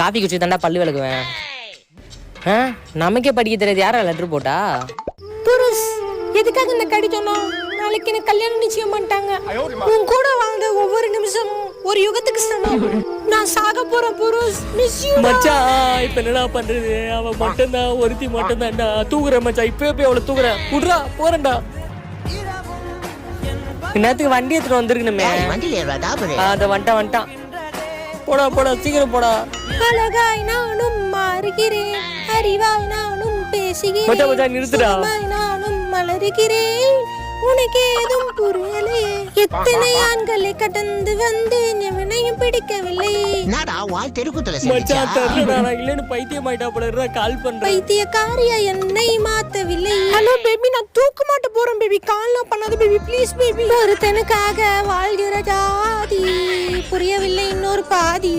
Coffee குடிச்சு தாண்டா பல்லு விளக்குவேன். நமக்கே படிக்க தெரியாது, யாரா லெட்டர் போட்டா? புருஷ், எதுக்காக இந்த கடி சொன்னோம்? நாளைக்கு எனக்கு கல்யாணம் நிச்சயம் பண்ணிட்டாங்க. உன் கூட வாழ்ந்த ஒவ்வொரு நிமிஷமும் ஒரு யுகத்துக்கு சமம். நான் சாக போறேன் புருஷ். மிஸ் யூ மச்சான். இப்ப என்னடா பண்றது? அவ மட்டும்தான், ஒருத்தி மட்டும்தான்டா. தூக்குறேன் மச்சான், இப்பவே போய் அவளை தூக்குறேன். விட்றா, போறேன்டா. நேரத்துக்கு வண்டி எடுத்துட்டு வந்திருக்கணுமே. அத வந்துட்டான். போடா போடா, சீக்கிரம் போடா. அழகாய் நானும் மாறுகிறேன், அறிவாய் நானும் பேசுகிறேன், நிறுத்துடா. நானும் மலருகிறேன், உனக்கு ஏதும் புரியலையே. எத்தனை ஆண்களை கடந்து வந்தேன், எவனையும் பிடிக்கவில்லை. பைத்தியமாயிட்டா போல, கால் பண்றேன். பைத்தியக்காரியா என்னை மாத்தவில்லை. ஹலோ பேபி, நான் தூக்க மாட்ட போறேன் பேபி. கால்லாம் பண்ணாத பேபி, ப்ளீஸ் பேபி. ஒருத்தனுக்காக வாழ்கிற ஜாதி புரியவில்லை இன்னொரு பாதி.